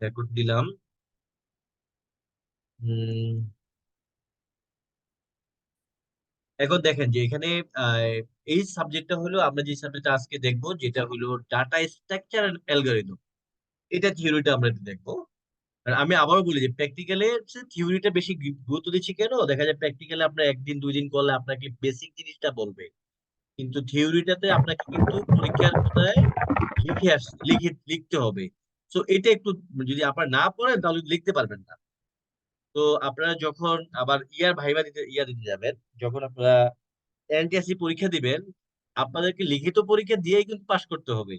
Record দিলাম। উম, এখন দেখেন যে এখানে আহ, এই সাবজেক্টটা হলো, আমরা যে সাবজেক্টটা আজকে দেখবো যেটা হলো ডাটা স্ট্রাকচার এন্ড অ্যালগরিদম। এটা থিওরিটা আমরা একটু দেখবো। আর আমি আবারও বলি যে প্র্যাকটিক্যালে থিওরিটা বেশি গুরুত্ব দিচ্ছি কেন, দেখা যায় প্র্যাকটিক্যালে আপনার একদিন দুই দিন করলে আপনাকে বেসিক জিনিসটা বলবে, কিন্তু থিওরিটাতে আপনাকে কিন্তু পরীক্ষার খাতায় লিখতে হবে। তো এটা একটু, যদি আপনারা না পড়েন তাহলে লিখতে পারবেন না। তো আপনারা যখন আবার ইয়ার দিতে যাবেন, যখন আপনারা এনটিএসসি পরীক্ষা দিবেন, আপনাদেরকে লিখিত পরীক্ষা দিয়েই কিন্তু পাশ করতে হবে।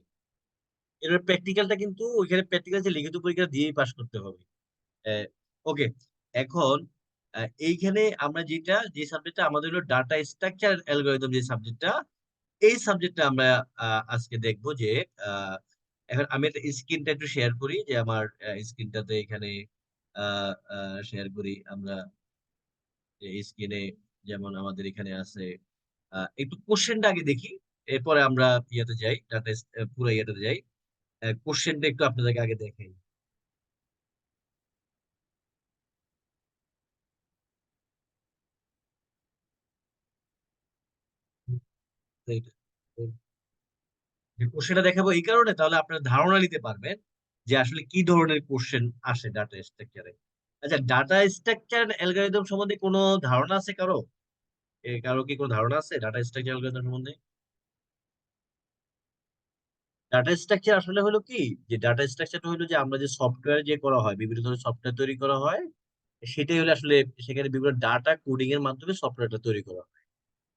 এবার প্র্যাকটিক্যালটা কিন্তু ওইখানে প্র্যাকটিক্যাল যে লিখিত পরীক্ষা দিয়েই পাশ করতে হবে। ওকে। এখন এইখানে আমরা যে সাবজেক্টটা আমাদের হলো ডাটা স্ট্রাকচার অ্যালগরিদম, যে সাবজেক্টটা, এই সাবজেক্টটা আমরা আজকে দেখবো যে আহ, এখন আমি একটা স্ক্রিনটা একটু শেয়ার করি, যে আমার স্ক্রিনটাতে এখানে শেয়ার করি আমরা। স্ক্রিনে যেমন আমাদের এখানে আছে, একটু কোশ্চেনটা আগে দেখি, এরপরে আমরা ইয়েতে যাই, ডাটা পুরো ইয়েতে যাই। কোশ্চেনটা একটু আপনাদেরকে আগে দেখাই। কোশ্চেনটা দেখাবো এই কারণে, তাহলে আপনার ধারণা নিতে পারবেন যে আসলে কি ধরনের কোশ্চেন আসে ডাটা স্ট্রাকচারে। আচ্ছা, ডাটা স্ট্রাকচার অ্যালগরিদম সম্বন্ধে কোনো ধারণা আছে কারো? কারো কি কোনো ধারণা আছে ডাটা স্ট্রাকচার অ্যালগরিদম সম্বন্ধে? ডাটা স্ট্রাকচার আসলে হলো কি, যে ডাটা স্ট্রাকচারটা হলো যে আমরা যে সফটওয়্যার যে করা হয়, বিভিন্ন ধরনের সফটওয়্যার তৈরি করা হয়, সেটাই হলো আসলে, সেখানে বিভিন্ন ডাটা কোডিং এর মাধ্যমে সফটওয়্যারটা তৈরি করা হয়।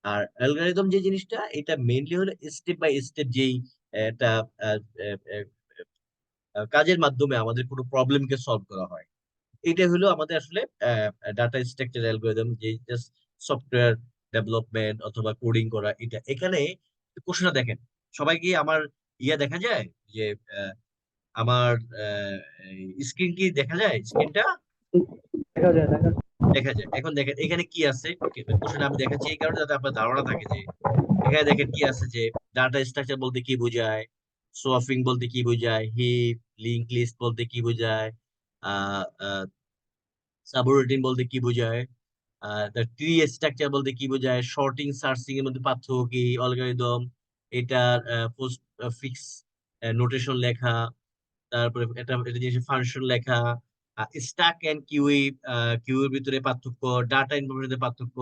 আর অ্যালগরিদম যে জিনিসটা, এটা মেইনলি হলো স্টেপ বাই স্টেপ যেই একটা আহ, আহ, আহ, কাজের মাধ্যমে আমাদের কোনো প্রবলেমকে সলভ করা হয়। এটা হলো আমাদের আসলে ডাটা স্ট্রাকচার অ্যালগরিদম, যে জাস্ট সফটওয়্যার ডেভেলপমেন্ট অথবা কোডিং করা। এটা এখানে কোশ্চেনটা দেখেন, সবাই কি আমার দেখা যায় যে আহ, আমার স্ক্রিন কি দেখা যায়, স্ক্রিনটা দেখা যায় দেখা যায়। দেখা যায়? এখন দেখেন এখানে কি আছে। কোশ্চেন আমি দেখাচ্ছি এই কারণে যাতে আপনার ধারণা থাকে যে এখানে দেখেন কি আছে, যে ডাটা স্ট্রাকচার বলতে কি বোঝায়, সোয়াপিং বলতে কি বোঝায়, হিপ লিংক লিস্ট বলতে কি বোঝায়, সাবরুটিন বলতে কি বোঝায়, ট্রি স্ট্রাকচার বলতে কি বোঝায়, শর্টিং সার্চিং এর মধ্যে পার্থক্য কি, অ্যালগরিদম এটার পোস্ট ফিক্স নোটেশন লেখা, তারপরে এটা জিনিস ফাংশন লেখা, স্ট্যাক এন্ড কিউই, কিউর ভিতরে পার্থক্য, ডাটা ইনফরমেশনের পার্থক্য,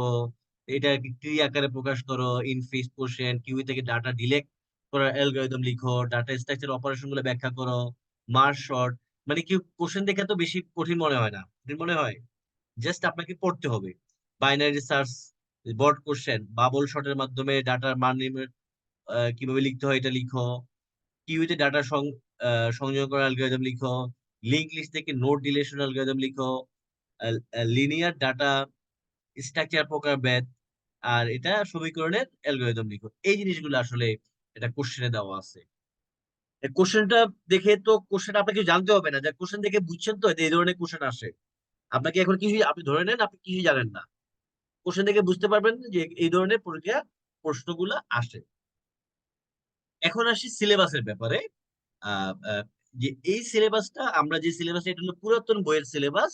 এটা ট্রি আকারে প্রকাশ করো, ইনফিক্স কোশ্চেন, কিউই থেকে ডাটা ডিলেক্ট করার অ্যালগরিদম লিখো, ডাটা স্ট্রাকচার অপারেশন গুলো ব্যাখ্যা করো, মার্জ শর্ট। মানে কি, কোশ্চেন দেখে তো বেশি কঠিন মনে হয় না, কঠিন মনে হয়? জাস্ট আপনাকে পড়তে হবে। বাইনারি সার্চ, বট কোশ্চেন, বাবল শর্টের মাধ্যমে ডাটার মান কিভাবে লিখতে হয় এটা লিখো, কিউইতে ডাটা সংযোগ করার অ্যালগরিদম লিখো, লিংক লিস্ট থেকে নোড ডিলিশন অ্যালগরিদম লিখো, লিনিয়ার ডাটা স্ট্রাকচার প্রকারভেদ, আর এটা সমীকরণের অ্যালগরিদম লিখো। এই জিনিসগুলো আসলে এটা কোশ্চেনে দেওয়া আছে। কোশ্চেনটা দেখে তো, কোশ্চেন আপনাকে জানতে হবে না, যে কোশ্চেন দেখে বুঝছেন তো যে এই ধরনের কোশ্চেন আসে। আপনাকে এখন কিছুই, আপনি ধরে নেন আপনি কিছুই জানেন না, কোশ্চেন দেখে বুঝতে পারবেন যে এই ধরনের পরীক্ষা প্রশ্নগুলো আসে। এখন আসি সিলেবাসের ব্যাপারে। আহ, আহ, যে এই সিলেবাসটা, আমরা যে সিলেবাস, এটা হলো পুরাতন বইয়ের সিলেবাস।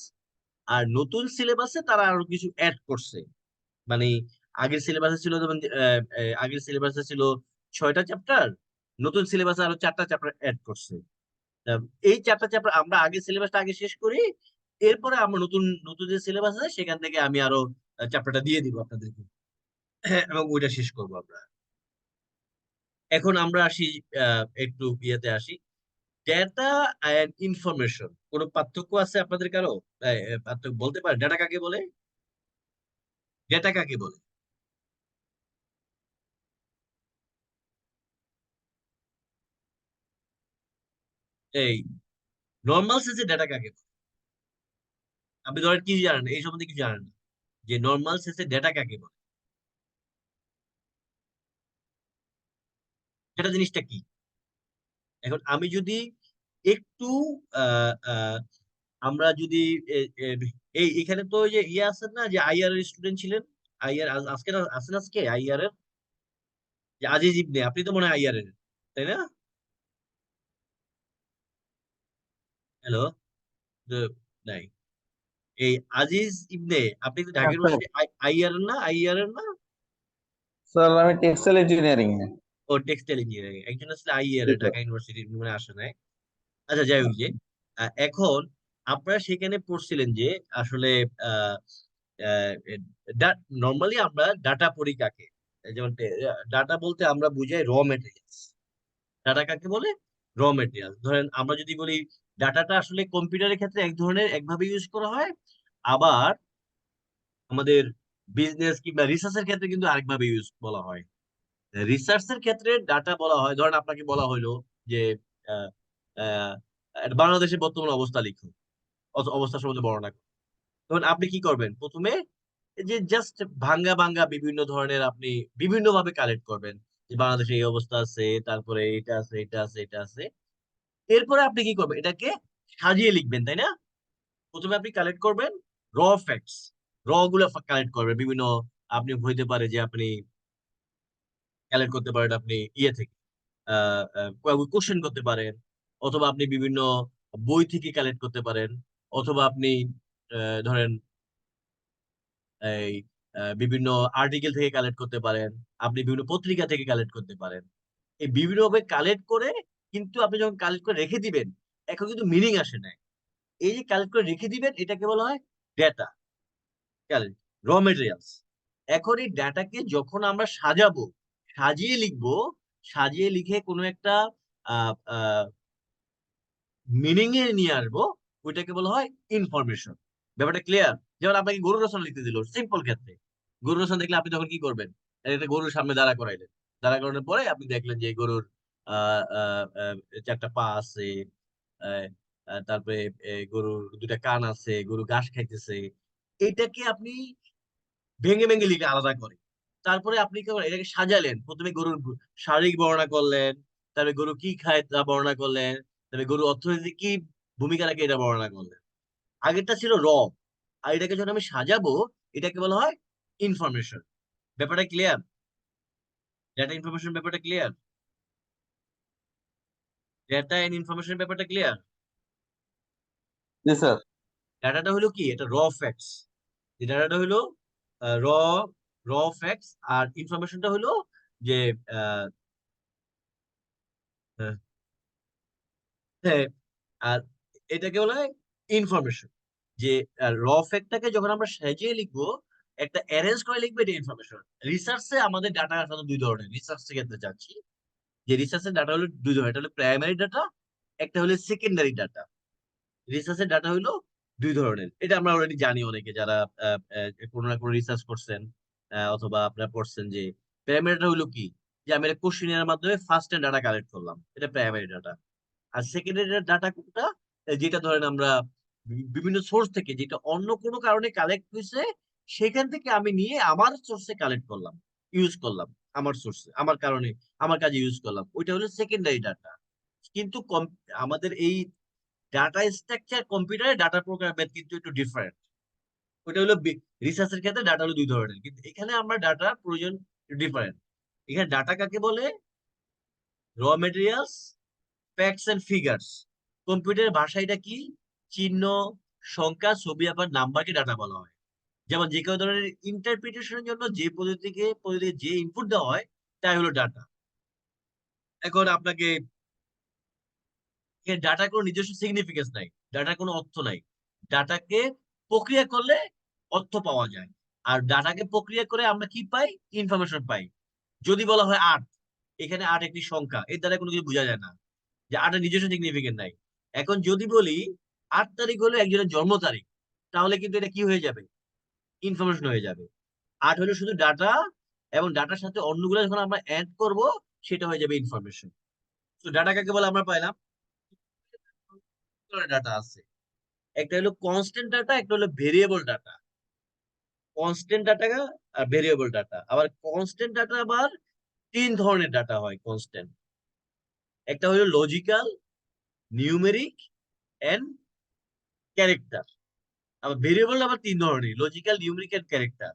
আর নতুন সিলেবাসে তারা আরো কিছু অ্যাড করছে। মানে আগের সিলেবাসে ছিল যেমন আগের সিলেবাসে ছিল 6টা চ্যাপ্টার, নতুন সিলেবাসে আরো 4টা চ্যাপ্টার অ্যাড করছে। আহ, এই 4টা চ্যাপ্টার আমরা আগে সিলেবাসটা আগে শেষ করি, এরপরে আমরা নতুন নতুন যে সিলেবাস আছে সেখান থেকে আমি আরো চ্যাপ্টারটা দিয়ে দিব আপনাদেরকে। এবং ওইটা শেষ করবো আমরা। এখন আমরা আসি, একটু ইয়েতে আসি, ডেটা এন্ড ইনফরমেশন কোনো পার্থক্য আছে আপনাদের কারো? পার্থক্য বলতে পারেন, ডেটা কাকে বলে? ডেটা কাকে বলে? এই নর্মাল সেন্সে ডেটা কাকে বলে? আপনি ধরেন কি জানেন এই সম্বন্ধে, কিছু জানেন না, যে নর্মাল সেন্সে ডেটা কাকে বলে, সেটা জিনিসটা কি? এখন আমি যদি একটু আহ, আহ, আমরা যদি এ, এ, এই এখানে তো ওই যে ইয়ে আছেন না, যে আইআর এর স্টুডেন্ট ছিলেন, আইআর আজকে আছেন, আজকে আইআর এর যে আজিজ ইবনে, আপনি তো মনে হয় আইআর এর, তাই না? হ্যালো? নাই। এই আজিজ ইবনে, আপনি তো ঢাকা হ্যাঁ স্যার। ইউনিভার্সিটি আইআর না, আইআর না? স্যার আমি টেক্সটাইল ইঞ্জিনিয়ারিং এ। ও টেক্সটাইল ইঞ্জিনিয়ারিং, একজন আসলে আইআর জি এ স্যার। ঢাকা ইউনিভার্সিটি মানে আসে নাই। আচ্ছা যাই হোক, যে এখন আপনারা সেখানে পড়ছিলেন যে আসলে নর্মালি আমরা ডাটা পড়ি কাকে, যেমন ডাটা বলতে আমরা বুঝাই র মেটেরিয়ালস। ডাটা কাকে বলে? র মেটেরিয়াল। ধরেন আমরা যদি বলি ডাটাটা আসলে কম্পিউটারের ক্ষেত্রে এক ধরনের একভাবে ইউজ করা হয়, আবার আমাদের বিজনেস কিংবা রিসার্চের ক্ষেত্রে কিন্তু আরেকভাবে ইউজ বলা হয়। রিসার্চের ক্ষেত্রে ডাটা বলা হয়, ধরেন আপনাকে বলা হলো যে আহ, আহ, বাংলাদেশের বর্তমান অবস্থা লিখুন, অবস্থা সম্বন্ধে বর্ণনা করুন। তখন আপনি কি করবেন? প্রথমে এই যে জাস্ট ভাঙ্গা ভাঙ্গা বিভিন্ন ধরনের আপনি বিভিন্ন ভাবে কালেক্ট করবেন, যে বাংলাদেশে এই অবস্থা আছে, তারপরে এটা আছে, এটা আছে, এটা আছে। এরপরে আপনি কি করবেন? এটাকে সাজিয়ে লিখবেন, তাই না? প্রথমে আপনি কালেক্ট করবেন র ফ্যাক্টস, র গুলো কালেক্ট করবেন বিভিন্ন। আপনি হইতে পারে যে আপনি কালেক্ট করতে পারেন আপনি ইয়ে থেকে, কোশ্চেন করতে পারেন, অথবা আপনি বিভিন্ন বই থেকে কালেক্ট করতে পারেন, অথবা আপনি ধরেন এই বিভিন্ন আর্টিকেল থেকে কালেক্ট করতে পারেন, আপনি বিভিন্ন পত্রিকা থেকে কালেক্ট করতে পারেন। এই বিভিন্নভাবে কালেক্ট করে, কিন্তু আপনি যখন কালেক্ট করে রেখে দিবেন, এখন কিন্তু মিনিং আসে না। এই যে কালেক্ট করে রেখে দিবেন, এটাকে বলা হয় ডেটা, কালেক্ট, র মেটেরিয়ালস। এখন এই ডাটাকে যখন আমরা সাজাবো, সাজিয়ে লিখবো, সাজিয়ে লিখে কোনো একটা মিনিং এ নিয়ে আসবো, ওইটাকে বলা হয় ইনফরমেশন। ব্যাপারটা ক্লিয়ার? যেমন আপনাকে গরুর রচনা লিখতে দিল, সিম্পল ক্ষেত্রে গরুর রচনা দেখলে আপনি তখন কি করবেন? একটা গরুর সামনে দাঁড়া করাইলেন, দাঁড়া করানোর পরে আপনি দেখলেন যে এই গরুর আহ আহ আহ, চারটা পা আছে, আহ, তারপরে গরুর দুটা কান আছে, গরু ঘাস খাইতেছে। এটাকে আপনি ভেঙে ভেঙে লিখে আলাদা করে, তারপরে আপনি কি করেন? এটাকে সাজালেন। প্রথমে গরুর শারীরিক বর্ণনা করলেন, তারপরে গরু কি খায় তা বর্ণনা করলেন, তারপরে গরু অর্থনীতি কি ভূমিকা রাখে এটা বর্ণনা করলেন। আগেরটা ছিল র, আর এটাকে যখন আমি সাজাবো, এটাকে বলা হয় ইনফরমেশন। ব্যাপারটা ক্লিয়ার? ডেটা ইনফরমেশন ব্যাপারটা ক্লিয়ার? ডেটা এন্ড ইনফরমেশন ব্যাপারটা ক্লিয়ার? জি স্যার। ডাটাটা হলো কি? এটা র ফ্যাক্টস। যে ডাটাটা হলো র র ফ্যাক্টস, আর ইনফরমেশনটা হলো যে আহ, আহ, হ্যাঁ, আর এটাকে বলা হয় ইনফরমেশন। যে র ফ্যাক্টটাকে যখন আমরা সাজিয়ে লিখবো, একটা অ্যারেঞ্জ করে লিখবো, এটা ইনফরমেশন। রিসার্চে আমাদের ডাটা সাধারণত দুই ধরনের, রিসার্চ ক্ষেত্রে যাচ্ছি, যে রিসার্চের ডাটা হলো দুই ধরনের, একটা হলো প্রাইমারি ডাটা, একটা হলো সেকেন্ডারি ডাটা। রিসার্চের ডাটা হলো দুই ধরনের, এটা আমরা অলরেডি জানি, অনেকে যারা কোনো না কোনো রিসার্চ করছেন, অথবা আপনারা পড়ছেন, যে প্রাইমারি ডাটা হলো কি, যে আমি একটা কোশ্চেনের মাধ্যমে ফার্স্ট টাইম ডাটা কালেক্ট করলাম, এটা প্রাইমারি ডাটা। আর সেকেন্ডারি ডাটা কোনটা? যেটা ধরেন আমরা বিভিন্ন সোর্স থেকে, যেটা অন্য কোনো কারণে কালেক্ট হয়েছে, সেখান থেকে আমি নিয়ে আমার সোর্সে কালেক্ট করলাম, ইউজ করলাম, আমার সোর্সে, আমার কারণে, আমার কাজে ইউজ করলাম, ওইটা হলো সেকেন্ডারি ডাটা। কিন্তু আমাদের এই ডাটা স্ট্রাকচার, কম্পিউটারে ডাটা প্রোগ্রামের কিন্তু একটু ডিফারেন্ট। ওইটা হলো রিসার্চের ক্ষেত্রে ডাটা হলো দুই ধরনের, কিন্তু এখানে আমরা ডাটা প্রয়োজন ডিফারেন্ট। এখানে ডাটা কাকে বলে? Raw materials, facts and figures. কম্পিউটারের ভাষা এটা কি? চিহ্ন, সংখ্যা, ছবি, আবার নাম্বারকে ডাটা বলা হয়। যেমন যে কোনো ধরনের ইন্টারপ্রিটেশনের জন্য যে পদ্ধতি যে ইনপুট দেওয়া হয়, তাই হলো ডাটা। এখন আপনাকে, ডাটার কোনো নিজস্ব সিগনিফিকেন্স নাই, ডাটার কোনো অর্থ নাই। ডাটাকে প্রক্রিয়া করলে অর্থ পাওয়া যায়। আর ডাটাকে প্রক্রিয়া করে আমরা কি পাই? ইনফরমেশন পাই। যদি বলা হয় আট, এখানে আট একটি সংখ্যা, এর দ্বারা কোনো কিছু বোঝা যায় না, যে আটের নিজস্ব সিগনিফিকেন্ট নাই। এখন যদি বলি 8 তারিখ হলো একজনের জন্ম তারিখ, তাহলে কিন্তু এটা কি হয়ে যাবে? ইনফরমেশন হয়ে যাবে। আট হলো শুধু ডাটা, এবং ডাটার সাথে অন্যগুলো যখন আমরা অ্যাড করব, সেটা হয়ে যাবে ইনফরমেশন। তো ডাটা কাকে বলে আমরা পাইলাম, ডাটা আছে। একটা হলো কনস্ট্যান্ট ডাটা, একটা হলো ভেরিয়েবল ডাটা। কনস্ট্যান্ট ডাটা আর ভেরিয়েবল ডাটা। আবার কনস্ট্যান্ট ডাটা আবার তিন ধরনের ডাটা হয় কনস্ট্যান্ট। একটা হলো লজিক্যাল, নিউমেরিক এন্ড ক্যারেক্টার। আবার ভেরিয়েবল আবার তিন ধরনের, logical, numeric and character.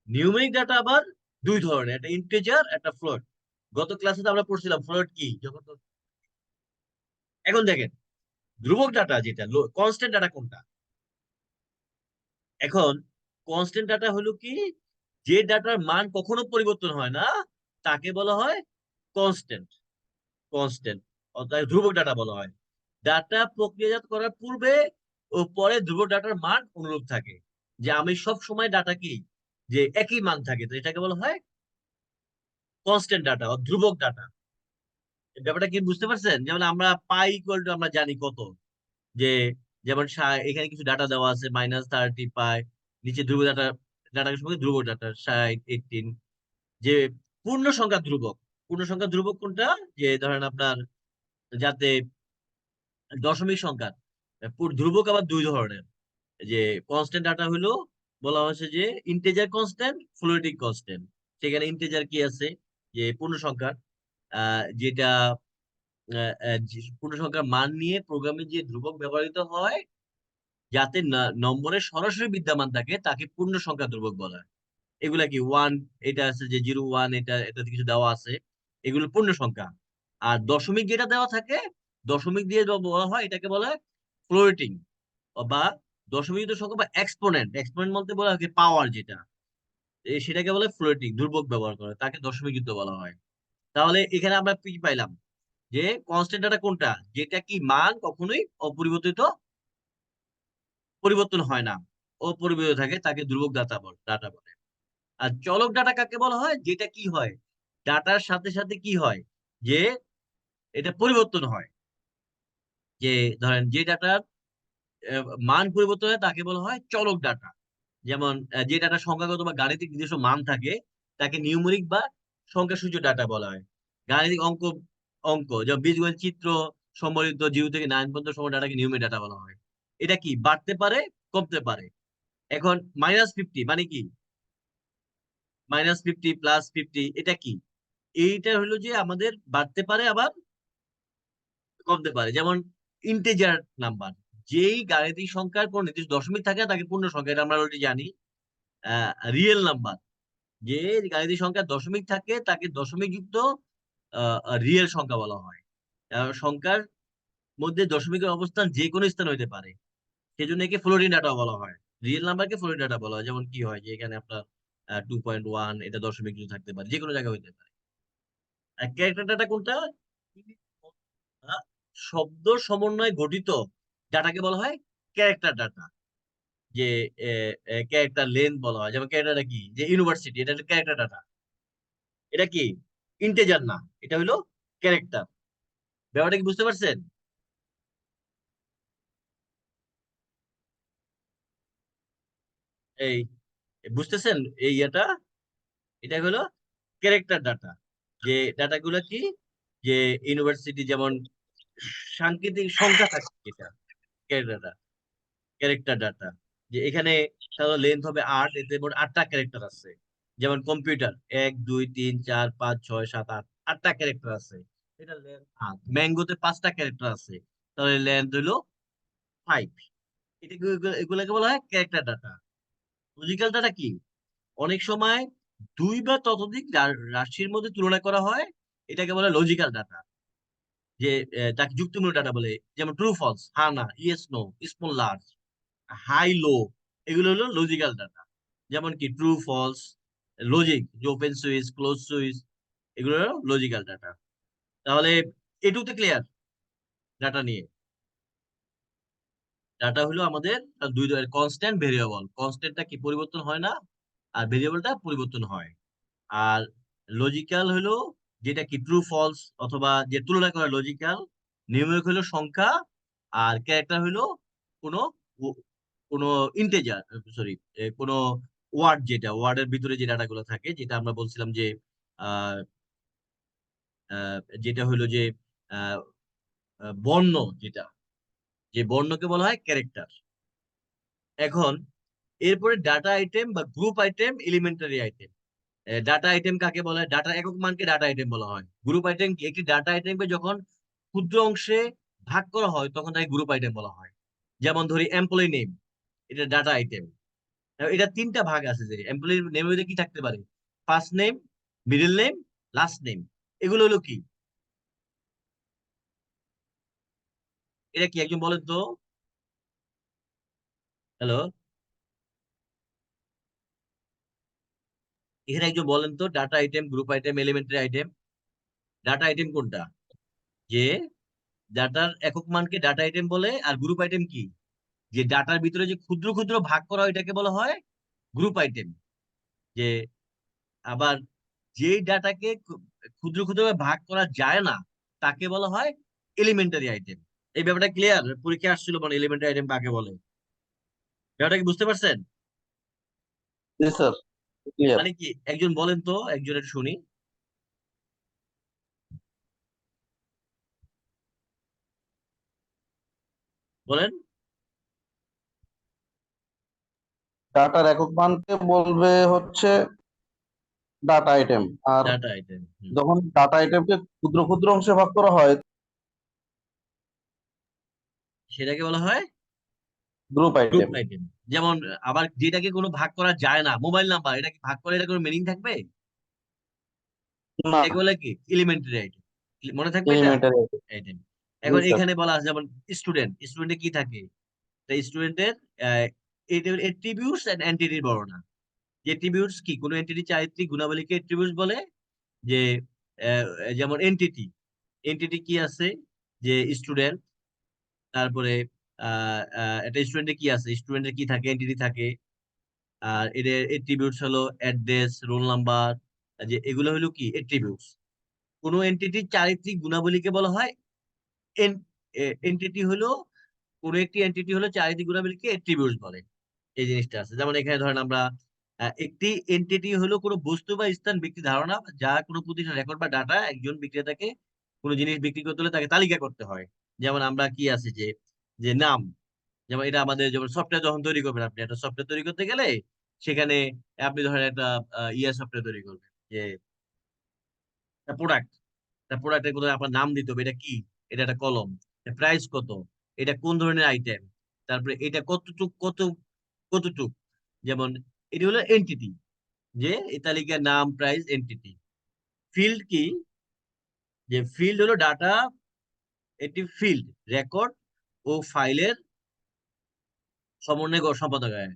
Numeric data আবার দুই ধরনের, একটা ইন্টিজার, একটা ফ্লোট। গত ক্লাসে তো আমরা পড়ছিলাম ফ্লোট কি। এখন দেখেন, ধ্রুবক ডাটা যেটা, কনস্ট্যান্ট ডাটা কোনটা? এখন কনস্ট্যান্ট ডাটা হলো কি, যে ডাটার মান কখনো পরিবর্তন হয় না তাকে বলা হয় কনস্ট্যান্ট। কনস্ট্যান্ট অর্থাৎ ধ্রুবক ডাটা বলা হয়। ডাটা প্রক্রিয়াজাত করার পূর্বে ও পরে ধ্রুবক ডাটার মান অনুরূপ থাকে। যে আমি সব সময় ডাটা কি, যে একই মান থাকে, তো এটাকে বলা হয় কনস্ট্যান্ট ডাটা বা ধ্রুবক ডাটা। ব্যাপারটা কি বুঝতে পারছেন? যেমন আমরা পাই ইকুয়াল টু আমরা জানি কত, যে যেমন এখানে কিছু ডাটা দেওয়া আছে -30 পাই, নিচে ধ্রুবক ডাটা, ডাটার সঙ্গে ধ্রুবক ডাটা 60 18। যে পূর্ণ সংখ্যা ধ্রুবক, পূর্ণ সংখ্যা ধ্রুবক কোনটা? যে ধরেন আপনার যাতে দশমিক সংখ্যা ধ্রুবক আবার দুই ধরনের। যে কনস্ট্যান্ট ডাটা হলো বলা হয়েছে যে ইন্টিজার কনস্ট্যান্ট, ফ্লোটিং কনস্ট্যান্ট। সেখানে ইন্টিজার কি আছে, যে পূর্ণ সংখ্যা, যেটা পূর্ণ সংখ্যার মান নিয়ে প্রোগ্রামে যে ধ্রুবক ব্যবহৃত হয় যাতে নম্বরের সরাসরি বিদ্যমান থাকে তাকে পূর্ণ সংখ্যা ধ্রুবক বলা হয়। এগুলা কি ওয়ান, এটা আছে যে 0 1, এটাতে কিছু দেওয়া আছে, এগুলো পূর্ণ সংখ্যা। আর দশমিক যেটা দেওয়া থাকে, দশমিক দিয়ে বলা হয় এটাকে বলা হয় ফ্লোটিং বা দশমিক যুক্ত সংখ্যা বা এক্সপোনেন্ট। এক্সপোনেন্ট বলতে বলা হয় পাওয়ার যেটা, সেটাকে বলে ফ্লোটিং, ধ্রুবক ব্যবহার করে তাকে দশমিক যুক্ত বলা হয়। তাহলে এখানে আমরা কি পাইলাম, যে কনস্ট্যান্ট ডাটা কোনটা? যেটা কি মান কখনোই অপরিবর্তিত, পরিবর্তন হয় না, অপরিবর্তিত থাকে, তাকে ধ্রুবক ডাটা বলে। আর চলক ডাটা কাকে বলা হয়? যেটা কি হয়, ডাটার সাথে সাথে কি হয়, যে এটা পরিবর্তন হয়। যে ধরেন যে ডাটার মান পরিবর্তন হয় তাকে বলা হয় চলক ডাটা। যেমন যে ডাটা সংখ্যাগত বা গাণিতিক নিজস্ব মান থাকে তাকে নিউমেরিক বা সংখ্যাসূচক ডাটা বলা হয়। গাণিতিক অঙ্ক, যেমন বীজগণিত চিত্র সম্বলিত 0 থেকে 9 পর্যন্ত সময় ডাটাকে নিউমেরিক ডাটা বলা হয়। এটা কি বাড়তে পারে, কমতে পারে। এখন -50 মানে কি, -50 +50 এটা কি? এইটা হলো যে আমাদের বাড়তে পারে আবার কমতে পারে। যেমন ইন্টিজার নাম্বার, যেই গাণিতিক সংখ্যার কোন নির্দিষ্ট দশমিক থাকে না তাকে পূর্ণ সংখ্যা, এটা আমরা অলরেডি জানি। রিয়েল নাম্বার, যে গাণিতিক সংখ্যার দশমিক থাকে তাকে দশমিক যুক্ত রিয়েল সংখ্যা বলা হয়। সংখ্যার মধ্যে দশমিকের অবস্থান যে কোনো স্থান হইতে পারে, সেজন্য একে ফ্লোটিং ডাটা বলা হয়। রিয়েল নাম্বারকে ফ্লোটিং ডাটা বলা হয়। যেমন কি হয়, যে এখানে আপনার 2.1, এটা দশমিক কিছু থাকতে পারে, যে কোনো জায়গায় হইতে পারে। আর ক্যারেক্টার ডাটা কোনটা? শব্দ সমন্বয়ে গঠিত ডাটাকে বলা হয় ক্যারেক্টার ডাটা। যে ক্যারেক্টার লেন্থ বলা হয়। যেমন ক্যারেক্টারটা কি, যে ইউনিভার্সিটি, এটা ক্যারেক্টার ডাটা। এটা কি ইন্টেজার না, এটা হলো ক্যারেক্টার। ব্যাপারটা কি বুঝতে পারছেন? এই বুঝতেছেন এই এটা, এটা হলো ক্যারেক্টার ডাটা। যে ডাটাগুলো কি, যে ইউনিভার্সিটি যেমন সাংকেতিক সংখ্যা থাকে, এটা ক্যারেক্টার, ক্যারেক্টার ডাটা। যে এখানে লেন্থ হবে 8, এতে মোট 8টা ক্যারেক্টার আছে। যেমন কম্পিউটার 1 2 3 4 5 6 7 8, 8টা ক্যারেক্টার আছে, এটা লেন্থ 8। ম্যাঙ্গোতে 5টা ক্যারেক্টার আছে, তাহলে লেন্থ হলো 5। এটা এগুলাকে বলা হয় ক্যারেক্টার ডাটা। লজিক্যাল ডাটা কি, অনেক সময় দুই বা ততোধিক রাশির মধ্যে তুলনা করা হয়, এটাকে বলে লজিক্যাল ডাটা। যে তাকে যুক্তিমূলক ডাটা বলে। যেমন ট্রু ফলস, হ্যাঁ না, yes no, small large, high low, এগুলো হলো লজিক্যাল ডাটা। যেমন কি ট্রু ফলস, লজিক, যে ওপেন সুইচ ক্লোজ সুইচ, এগুলো হলো লজিক্যাল ডাটা। তাহলে এটুকুতে ক্লিয়ার ডাটা নিয়ে? ডাটা হলো আমাদের দুই ধরনের, কনস্ট্যান্ট, ভেরিয়েবল। কনস্ট্যান্টটা কি পরিবর্তন হয় না, আর ভেরিয়েবলটা পরিবর্তন হয়। আর লজিক্যাল হলো যেটা কি ট্রু ফলস অথবা যে তুলনা করা লজিক্যাল। নিউমেরিক হলো সংখ্যা। আর ক্যারেক্টার হলো কোনো কোনো ইন্টেজার, সরি, কোনো ওয়ার্ড, যেটা ওয়ার্ডের ভিতরে যে ডাটাগুলো থাকে, যেটা আমরা বলছিলাম যে আহ আহ, যেটা হলো যে আহ, বর্ণ, যেটা, যে বর্ণকে বলা হয় ক্যারেক্টার। এখন এরপরে ডাটা আইটেম বা group item, elementary item. Data item কাকে বলা হয়? ডাটা একক মানকে ডাটা আইটেম বলা হয়। গ্রুপ আইটেম কি, একটি ডাটা আইটেমকে যখন ক্ষুদ্র অংশে ভাগ করা হয় তখন তাকে গ্রুপ আইটেম বলা হয়। যেমন ধরি এমপ্লয়ি নেম, এটা ডাটা আইটেম। এটা 3টা ভাগ আছে। যে এমপ্লয়ি নেমের মধ্যে কি থাকতে পারে? First name, middle name, last name. এগুলো হলো কি, এটা কি একজন বলেন তো? হ্যালো, এখানে একজন বলেন তো, data item, group item, elementary item. Data item কোনটা? যে ডাটার একক মানকে ডাটা আইটেম বলে, আর গ্রুপ আইটেম কি? যে ডাটার ভিতরে যে ক্ষুদ্র ক্ষুদ্র ভাগ করা হয় এটাকে বলা হয় গ্রুপ আইটেম। যে আবার যেই ডাটাকে ক্ষুদ্র ক্ষুদ্র ভাগ করা যায় না তাকে বলা হয় এলিমেন্টারি আইটেম। এই ব্যাপারটা ক্লিয়ার? পরীক্ষা আসছিল মানে এলিমেন্টারি আইটেম কাকে বলে, ব্যাপারটা কি বুঝতে পারছেন? জি স্যার, ক্লিয়ার। মানে কি একজন বলেন তো, একজন একটু শুনি, বলেন। ডাটার একক মানকে বলবে হচ্ছে ডাটা আইটেম। আর ডাটা আইটেম, যখন ডাটা আইটেমকে ক্ষুদ্র ক্ষুদ্র অংশে ভাগ করা হয়, সেটাকে বলা হয় গ্রুপ গ্রুপ আইটেম। আইটেম। যেমন আবার যেটাকে কোনো ভাগ করা যায় না, মোবাইল নাম্বার, এটাকে ভাগ করে এটা কোনো মিনিং থাকবে? না, এটাকে বলে কি এলিমেন্টারি আইটেম। মনে থাকবে এটা এলিমেন্টারি আইটেম। আইটেম। জি এখন স্যার। এখানে বলা আছে যেমন স্টুডেন্ট, স্টুডেন্টে কি থাকে? স্টুডেন্টের এট্রিবিউটস এন্ড এন্টিটির বর্ণনা। এট্রিবিউটস কি? কোনো এন্টিটি চারিত্রিক গুণাবলীকে এট্রিবিউটস বলে। যে আহ, যেমন এন্টিটি, এন্টিটি কি আছে? যে স্টুডেন্ট, তারপরে একটা স্টুডেন্টের কি আছে, স্টুডেন্টের কি থাকে, এন্টিটি থাকে। আর এদের এট্রিবিউটস হলো অ্যাড্রেস, রোল নাম্বার। যে এগুলো হলো কি এট্রিবিউটস। কোনো এন্টিটির চারিত্রিক গুণাবলীকে বলা হয় এন্টিটি হলো, কোন একটি এন্টিটি হলো চারিত্রিক গুণাবলীকে এট্রিবিউটস বলে। এই জিনিসটা আছে। যেমন এখানে ধরেন আমরা একটি এন্টিটি হলো কোনো বস্তু বা স্থান, ব্যক্তি, ধারণা যা কোনো প্রতিষ্ঠান রেকর্ড বা ডাটা একজন বিক্রেতাকে কোনো জিনিস বিক্রি করতে হলে তাকে তালিকা করতে হয়। যেমন আমরা কি আছে যে যে নাম, যেমন এটা আমাদের যেমন সফটওয়্যার যখন তৈরি করবেন, আপনি একটা সফটওয়্যার তৈরি করতে গেলে সেখানে আপনি ধরেন একটা সফটওয়্যার তৈরি করবেন, যে প্রোডাক্ট, প্রোডাক্টের কোথায় আপনার নাম দিতে হবে, এটা কি, এটা একটা কলম, প্রাইস কত, এটা কোন ধরনের আইটেম, তারপরে এটা কতটুক কতটুক। যেমন এটি হলো এন্টিটি, যে এই তালিকার নাম, প্রাইস, এন্টিটি। ফিল্ড কি? যে ফিল্ড হলো ডাটা, একটি ফিল্ড রেকর্ড ও ফাইলের সমন্বয় সম্পাদক হয়।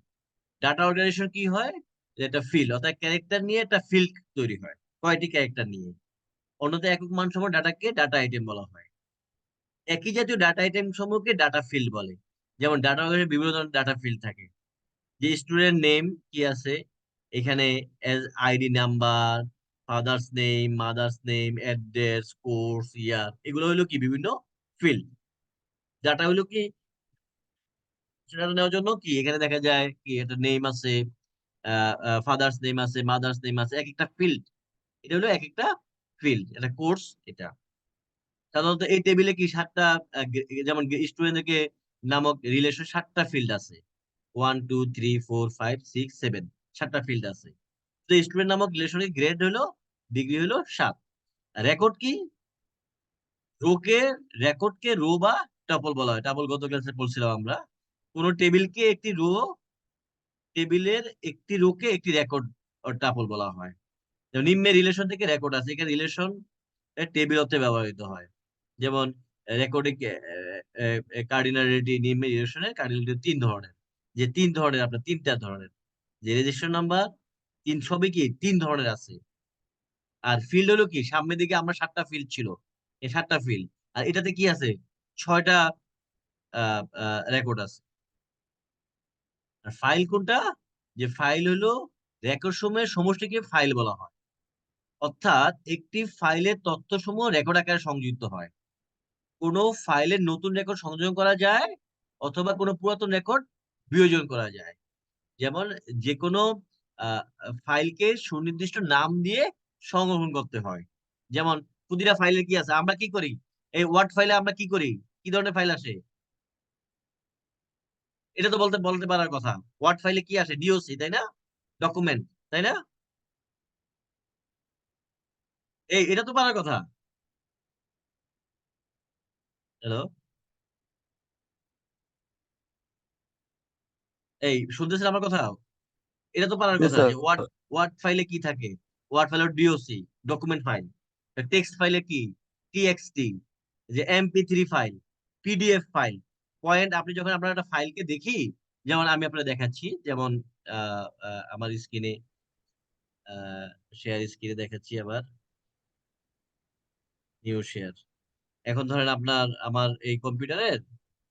ডাটা অর্গানাইজেশন কি হয়? যে একটা ফিল্ড অর্থাৎ ক্যারেক্টার নিয়ে একটা ফিল্ড তৈরি হয়, কয়টি ক্যারেক্টার নিয়ে। অন্যতে একক মান সহ ডাটাকে ডাটা আইটেম বলা হয়। একই জাতীয় ডাটা আইটেম সমূহকে ডাটা ফিল্ড বলে। যেমন ডাটা অর্গানাইজেশনে বিভিন্ন ধরনের ডাটা ফিল্ড থাকে। যে স্টুডেন্ট নেম কি আছে এখানে, ID number, father's name, mother's name, address, course, year, এগুলো হলো কি বিভিন্ন ফিল্ড। ডাটা হলো কি সেটা নেওয়ার জন্য কি এখানে দেখা যায় কি একটা নেম আছে, ফাদার্স নেম আছে, মাদার্স নেম আছে, এক একটা ফিল্ড। এটা হলো এক একটা ফিল্ড, এটা কোর্স এটা। সাধারণত এই টেবিলে কি সাতটা, যেমন স্টুডেন্টদেরকে নামক রিলেশন সাতটা ফিল্ড আছে, 1 2 3 4 5 6 7, সাতটা ফিল্ড আছে। তো স্টুডেন্ট নামক রিলেশনের গ্রেড হলো, ডিগ্রি হলো 7। রেকর্ড কি? রোকে, রেকর্ডকে রো বা টাপল বলা হয়। টাপল গত ক্লাসে বলছিলাম আমরা। কোন টেবিলকে একটি রো, টেবিলের একটি রোকে একটি রেকর্ড টাপল বলা হয়। যেমন নিম্নে রিলেশন থেকে রেকর্ড আছে, এখানে রিলেশন টেবিল অর্থে ব্যবহৃত হয়। যেমন রেকর্ডিং কার্ডিনালিটি, নিম্নে রিলেশনের কার্ডিনালিটি 3 ধরনের। যে 3 ধরনের, আপনার 3টা ধরনের, যে রেজিস্ট্রেশন নাম্বার, সবই কি 3 ধরনের আছে। আর ফিল্ড হলো কি, সামনের দিকে আমরা 7টা ফিল্ড ছিল, এই 7টা ফিল্ড। আর এটাতে কি আছে, 6টা রেকর্ড আছে। আর ফাইল কোনটা? যে ফাইল হলো রেকর্ড সমূহের সমষ্টিকে ফাইল বলা হয়। অর্থাৎ একটি ফাইলের তথ্যসমূহ রেকর্ড আকারে সংযুক্ত হয়। কোনো ফাইলের নতুন রেকর্ড সংযোজন করা যায় অথবা কোনো পুরাতন রেকর্ড বিয়োজন করা যায়। যেমন যে কোনো আহ, ফাইলকে সুনির্দিষ্ট নাম দিয়ে সংরক্ষণ করতে হয়। যেমন প্রতিটা ফাইলের কি আছে, আমরা কি করি, এই ওয়ার্ড ফাইলে আমরা কি করি, কি ধরনের ফাইল আসে? এটা তো বলতে বলতে পারার কথা। ওয়ার্ড ফাইলে কি আসে? ডিওসি, তাই না? ডকুমেন্ট, তাই না? এই এটা তো পারার কথা। হ্যালো, এই শুনতেছেন আমার কথা? এটা তো পারার জি কথা স্যার। যে ওয়ার্ড, ওয়ার্ড ফাইলে কি থাকে? ওয়ার্ড ফাইলে ডিওসি, ডকুমেন্ট ফাইল। টেক্সট ফাইলে কি? টিএক্সটি, যে MP3 file. PDF file. Point আপনি যখন আপনার একটা ফাইলকে দেখি, যেমন আমি আপনাকে দেখাচ্ছি, যেমন আমার স্ক্রিনে শেয়ার স্ক্রিনে দেখাচ্ছি আবার, নিউ শেয়ার। এখন ধরেন আমার এই কম্পিউটারের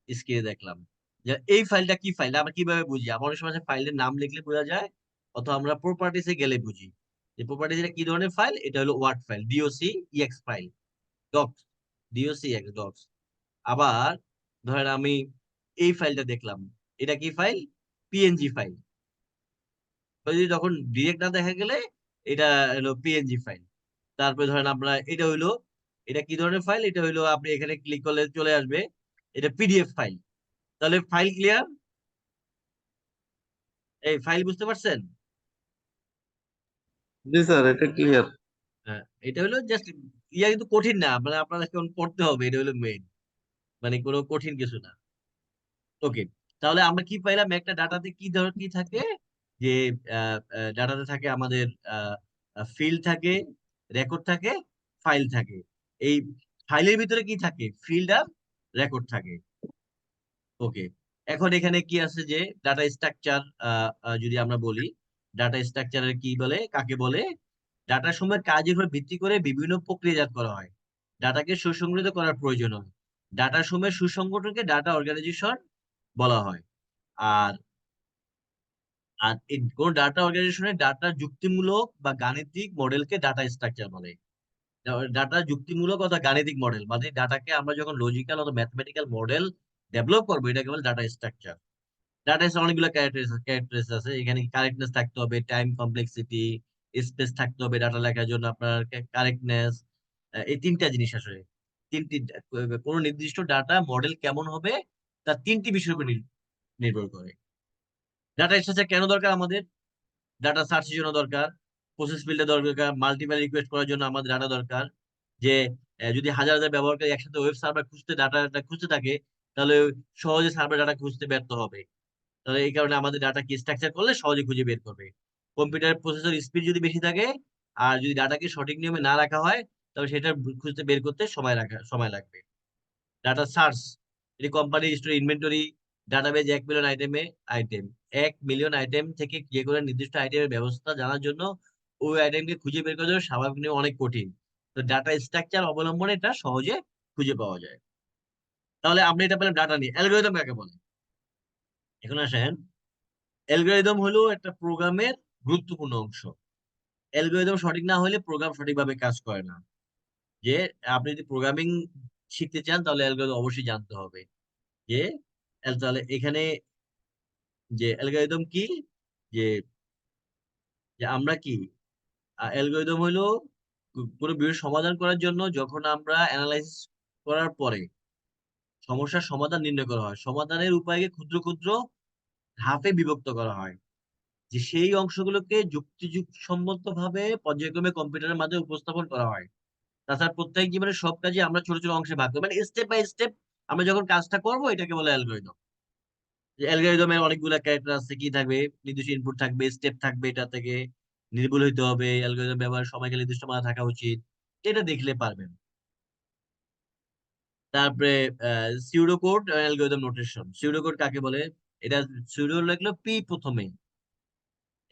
স্ক্রিনে দেখলাম যে এই ফাইলটা কি ফাইল, আমরা কিভাবে বুঝি? আমার অনেক সময় ফাইলের নাম লিখলে বোঝা যায়, অথবা আমরা প্রপার্টিসে গেলে বুঝি যে প্রপার্টিস এটা কি ধরনের ফাইল। এটা হলো word file, D O C X file, docx, D O C X docx. আবার ধরেন আমি এই ফাইলটা দেখলাম, এটা কি ফাইল? PNG file. যদি তখন ডিরেক্ট না দেখা গেলে এটা হলো পিএনজি ফাইল। তারপরে ধরেন আমরা এটা হইলো, এটা কি ধরনের ফাইল? এটা হইলো, আপনি এখানে ক্লিক করলে চলে আসবে, এটা পিডিএফ ফাইল। তাহলে ফাইল ক্লিয়ার? এই ফাইল বুঝতে পারছেন? জি স্যার, এটা ক্লিয়ার। হ্যাঁ, এটা হলো জাস্ট ইয়া, কিন্তু কঠিন না, মানে আপনাদের এখন পড়তে হবে, এটা হলো মেইন, মানে কোনো কঠিন কিছু না। ওকে, তাহলে আমরা কি পাইলাম? একটা ডাটাতে কি থাকে, যে ডাটাতে থাকে আমাদের ফিল্ড থাকে, রেকর্ড থাকে, ফাইল থাকে। এই ফাইলের ভিতরে কি থাকে? ফিল্ড আর রেকর্ড থাকে। ওকে, এখন এখানে কি আছে যে ডাটা স্ট্রাকচার, যদি আমরা বলি ডাটা স্ট্রাকচারের কি বলে, কাকে বলে? ডাটার সময় কাজের উপর ভিত্তি করে বিভিন্ন প্রক্রিয়াজাত করা হয়, ডাটাকে সুসংগঠিত করার প্রয়োজন হয়। ডাটার সময় সুসংগঠনকে ডাটা অর্গানাইজেশন বলা হয়। আর আর এই কোন ডাটা অর্গানাইজেশনে ডাটা যুক্তিমূলক বা গাণিতিক মডেলকে ডাটা স্ট্রাকচার বলে। ডাটা যুক্তিমূলক অথবা গাণিতিক মডেল, মানে ডাটাকে আমরা যখন লজিক্যাল অথবা ম্যাথমেটিক্যাল মডেল ডেভেলপ করবো, এটাকে বলে ডাটা স্ট্রাকচার। ডাটা অনেকগুলো ক্যারেক্টারিস্টিক্স আছে, এখানে কারেক্টনেস থাকতে হবে, টাইম কমপ্লেক্সিটি, স্পেস থাকতে হবে ডাটা লেখার জন্য, আপনার কারেক্টনেস। এই তিনটা জিনিস আসলে, তিনটি কোন নির্দিষ্ট ডাটা মডেল কেমন হবে তার তিনটি বিষয়ের উপর নির্ভর করে। ডাটা স্ট্রাকচার কেন দরকার আমাদের? ডাটা সার্চের জন্য দরকার, প্রসেস ফিল্ডে দরকার, মাল্টিপল রিকোয়েস্ট করার জন্য আমাদের ডাটা দরকার। যে যদি হাজার হাজার ব্যবহারকারী একসাথে ওয়েব সার্ভার ডাটা খুঁজতে থাকে, তাহলে সহজে সার্ভার ডাটা খুঁজতে ব্যর্থ হবে। তাহলে এই কারণে আমাদের ডাটা কি স্ট্রাকচার করলে সহজে খুঁজে বের করবে। কম্পিউটার প্রসেসর স্পিড যদি বেশি থাকে, আর যদি ডাটাকে সঠিক নিয়মে না রাখা হয়, তবে সেটা খুঁজতে বের করতে সময় লাগবে। ডাটা সার্চ, এটি company store inventory, database 1 million item 1 million item থেকে যে কোনো নির্দিষ্ট আইটেমের ব্যবস্থা জানার জন্য ওই আইটেমকে খুঁজে বের করা যায় স্বাভাবিক নিয়ম অনেক কঠিন। তো ডাটা স্ট্রাকচার অবলম্বনে এটা সহজে খুঁজে পাওয়া যায়। তাহলে আমরা এটা পেলাম ডাটা নিয়ে। অ্যালগরিদম কাকে বলে? এখন আসেন, অ্যালগরিদম হলো একটা প্রোগ্রামের গুরুত্বপূর্ণ অংশ। অ্যালগরিদম সঠিক না হলে প্রোগ্রাম সঠিকভাবে কাজ করে না। যে আপনি যদি প্রোগ্রামিং শিখতে চান, তাহলে অ্যালগরিদম অবশ্যই জানতে হবে। যে তাহলে এখানে যে অ্যালগরিদম কি, যে যে আমরা কি, অ্যালগরিদম হলো কোনো বিষয় সমাধান করার জন্য যখন আমরা অ্যানালাইসিস করার পরে সমস্যার সমাধান নির্ণয় করা হয়, সমাধানের উপায়কে ক্ষুদ্র ক্ষুদ্র ধাপে বিভক্ত করা হয়, যে সেই অংশগুলোকে যুক্তিসম্মত ভাবে পর্যায়ক্রমে কম্পিউটারের মাধ্যমে উপস্থাপন করা হয়। তাছাড়া প্রত্যেক জীবনের সব কাজে আমরা ছোট ছোট অংশে ভাগ করি, মানে স্টেপ বাই স্টেপ আমরা যখন কাজটা করব, এটাকে বলে অ্যালগরিদম। অ্যালগরিদমের অনেকগুলো ক্যারেক্টার আছে, কি থাকবে? নির্দিষ্ট ইনপুট থাকবে, স্টেপ থাকবে, এটা থেকে নির্ভুল হইতে হবে, অ্যালগরিদম ব্যবহার সময়কে নির্দিষ্ট মাত্রা থাকা উচিত, এটা দেখলে পারবেন। তারপরে pseudo code, algorithm notation. Pseudo code কাকে বলে? এটা সিউডো লিখলো পি প্রথমে,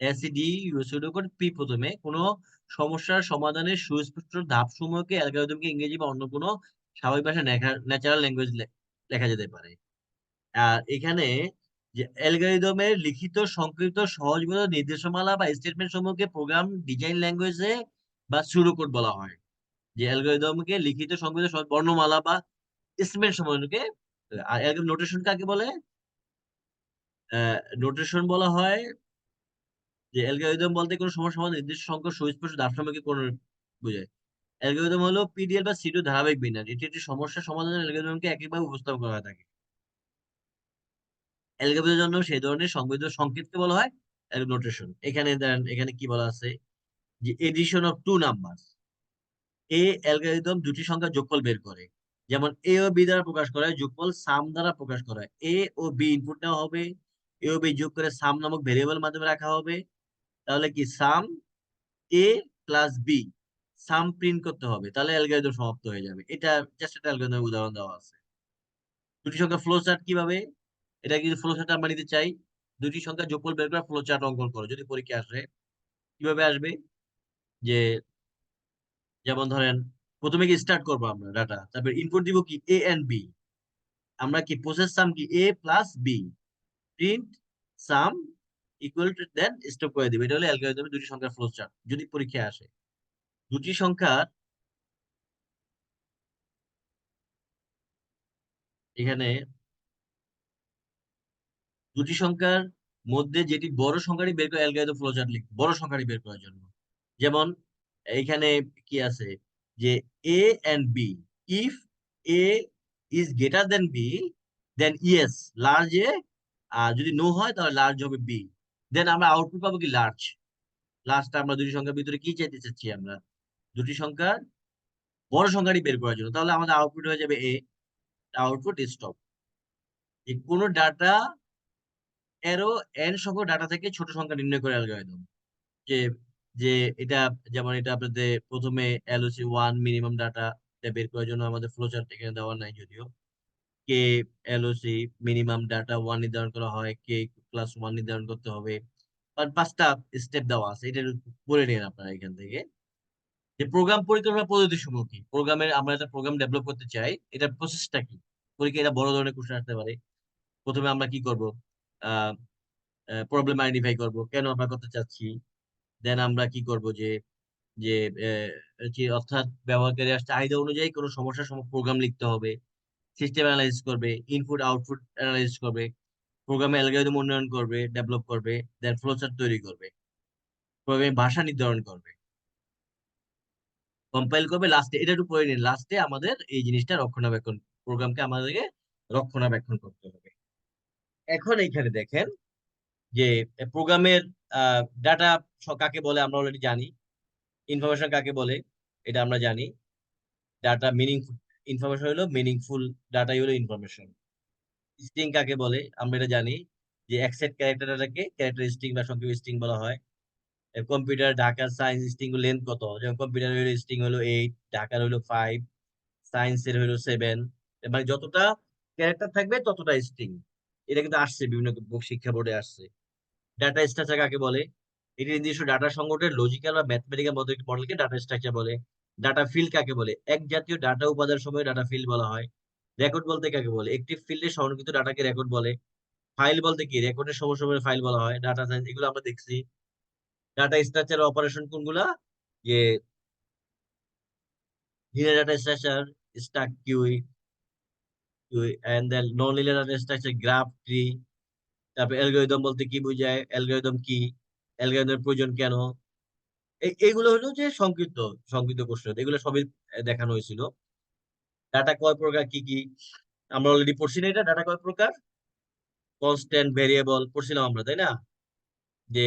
এসিডি, সিউডো কোড পি প্রথমে, কোনো সমস্যার সমাধানের সুস্পষ্ট ধাপসমূহকে অ্যালগরিদমকে ইংরেজি বা অন্য কোনো স্বাভাবিক ভাষা ন্যাচারাল ল্যাঙ্গুয়েজ লেখা যেতে পারে। আর এখানে যে অ্যালগরিদমের লিখিত সংক্ষিপ্ত সহজবোধ্য নির্দেশমালা বা স্টেটমেন্ট সমূহকে প্রোগ্রাম ডিজাইন ল্যাঙ্গুয়েজে বা সুডোকোড বলা হয়। যে অ্যালগরিদমকে লিখিত সংক্ষিপ্ত সহজ বর্ণমালা বা স্টেটমেন্ট সমূহকে। আর অ্যালগরিদম নোটেশন কাকে বলে? নোটেশন বলা হয় যে অ্যালগরিদম বলতে কোনো সমস্যা সমাধান নির্দিষ্ট সংখ্যক সুস্পষ্ট ধাপসমূহকে কোন বোঝায়। অ্যালগরিদম হলো পিডিএল বা সিডিও ধারাবাহিক বিন্যাস, এটি একটি সমস্যা সমাধানের অ্যালগরিদমকে একইভাবে উপস্থাপন করা হয়ে থাকে। অ্যালগরিদমের জন্য সেই ধরনের সংবেদন সংকেতকে বলা হয় নোটেশন। এখানে দেন, এখানে কি বলা আছে, যে এডিশন অফ টু নাম্বার, এ অ্যালগরিদম দুটি সংখ্যা যোগফল বের করে। যেমন এ ও বি দ্বারা প্রকাশ করা হয়, যোগফল সাম দ্বারা প্রকাশ করা হয়। এ ও বি ইনপুট নেওয়া হবে, এ ও বি যোগ করে সাম নামক ভেরিয়েবল মাধ্যমে রাখা হবে। তাহলে কি সাম এ প্লাস বি, সাম প্রিন্ট করতে হবে, তাহলে অ্যালগরিদম সমাপ্ত হয়ে যাবে। এটা জাস্ট একটা অ্যালগরিদমের উদাহরণ দেওয়া আছে। দুটি সংখ্যা ফ্লো চার্ট কিভাবে, এটা কিন্তু ফ্লো চার্ট আমরা নিতে চাই। দুটি সংখ্যা যোগফল বের করে ফ্লো চার্ট অঙ্কন করো যদি পরীক্ষা আসে। কিভাবে আসবে, যে যেমন ধরেন প্রথমে কি স্টার্ট করবো আমরা ডাটা, তারপর ইনপুট দিব কি এ এন্ড বি। আমরা কি প্রসেস সাম কি A plus B, print sum equal to, then stop করে দিবে। এটা হলো অ্যালগরিদমের দুটি সংখ্যার ফ্লো চার্ট যদি পরীক্ষায় আসে। দুটি সংখ্যার এখানে দুটি সংখ্যার মধ্যে যেটি বড় সংখ্যাটি বের করে অ্যালগরিদম ফ্লো চার্ট লিখবে বড় সংখ্যাটি বের করার জন্য। যেমন এইখানে কি আছে, যে A and B, if A is greater than B then yes large A, আর যদি নো হয় তাহলে লার্জ হবে বি। দেন আমরা আউটপুট পাবো কি লার্জ। লাস্টটা আমরা দুটি সংখ্যার ভিতরে কি চাইতে চাচ্ছি, আমরা দুটি সংখ্যার বড় সংখ্যাটি বের করার জন্য। তাহলে আমাদের আউটপুট হয়ে যাবে এ, আউটপুট স্টপ। কোনো ডাটা এরো এন সংখ্যক ডাটা থেকে ছোট সংখ্যা নির্ণয় করে অ্যালগরিদম, যে যে এটা, যেমন এটা আপনাদের প্রথমে এলওসি 1 মিনিমাম ডাটা বের করার জন্য আমাদের ফ্লো চার্ট এখানে দেওয়া নাই যদিও। কে এলওসি মিনিমাম ডাটা 1 নির্ধারণ করা হয়, কে প্লাস 1 নির্ধারণ করতে হবে। আর 5টা স্টেপ দেওয়া আছে, এটা পড়ে নিন আপনারা এখান থেকে। যে প্রোগ্রাম পরিকল্পনা পদ্ধতি সমূহ কি, প্রোগ্রামের আমরা একটা প্রোগ্রাম ডেভেলপ করতে চাই, এটা প্রসেসটা কি। পরীক্ষা এটা বড় ধরনের কোশ্চেন আসতে পারে। প্রথমে আমরা কি করব, আহ প্রবলেম আইডেন্টিফাই করব, কেন আমরা করতে চাচ্ছি। দেন আমরা কি করব, যে যে অর্থাৎ ব্যবহারকারী চাহিদা অনুযায়ী কোনো সমস্যার প্রোগ্রাম লিখতে হবে। সিস্টেম অ্যানালাইসিস করবে, ইনপুট আউটপুট অ্যানালাইসিস করবে, প্রোগ্রামে অ্যালগরিদম উন্নয়ন করবে, ডেভেলপ করবে, দেন ফ্লোচার্ট তৈরি করবে, প্রোগ্রামিং ভাষা নির্ধারণ করবে, কম্পাইল করবে, লাস্টে এটা একটু পড়ে নিন, লাস্টে আমাদের এই জিনিসটা রক্ষণাবেক্ষণ, প্রোগ্রামকে আমাদেরকে রক্ষণাবেক্ষণ করতে হবে। এখন এইখানে দেখেন যে প্রোগ্রামের ডাটা কাকে বলে আমরা অলরেডি জানি, ইনফরমেশন কাকে বলে এটা আমরা জানি। ডাটা মিনিংফুল, ইনফরমেশন হলো মিনিংফুল ডাটাই হলো ইনফরমেশন। স্ট্রিং কাকে বলে আমরা এটা জানি, যে একসেট ক্যারেক্টার ডাটাকে ক্যারেক্টার স্ট্রিং বা সংক্ষেপে স্ট্রিং বলা হয়। কম্পিউটার ঢাকার সায়েন্স স্ট্রিং লেন্থ কত, যেমন কম্পিউটার হলো স্ট্রিং হলো 8, ঢাকার হলো 5, সায়েন্সের হলো 7। মানে যতটা ক্যারেক্টার থাকবে ততটা স্ট্রিং। এটা কিন্তু আসছে বিভিন্ন শিক্ষা বোর্ডে আসছে। ডাটা স্ট্রাকচার কাকে বলে, এটি নির্দিষ্ট ডাটা সংগঠনের লজিক্যাল বা ম্যাথমেটিক্যাল মডেলকে ডাটা স্ট্রাকচার বলে। ডাটা ফিল্ড কাকে বলে, এক জাতীয় ডাটা উপাদান সময় ডাটা ফিল্ড বলা হয়। রেকর্ড বলতে কাকে বলে, একটি ফিল্ডে সংরক্ষিত ডাটাকে রেকর্ড বলে। ফাইল বলতে কি, রেকর্ডের সময় ফাইল বলা হয়। ডাটা সায়েন্স, এগুলো আমরা দেখছি। ডাটা স্ট্রাকচার অপারেশন কোনগুলা, যে linear data structure, stack queue, and then non linear data structure, graph tree. তারপর অ্যালগরিদম বলতে কি বোঝায়, অ্যালগরিদম কি, অ্যালগরিদমের প্রয়োজন কেন। এইগুলো হলো যে সংক্ষিপ্ত সংক্ষিপ্ত কোশ্চেন, এগুলো সবই দেখানো হয়েছিল। ডাটা কয় প্রকার কি কি আমরা অলরেডি পড়ছি না, এটা ডাটা কয় প্রকার, কনস্ট্যান্ট ভেরিয়েবল পড়ছিলাম আমরা, তাই না। যে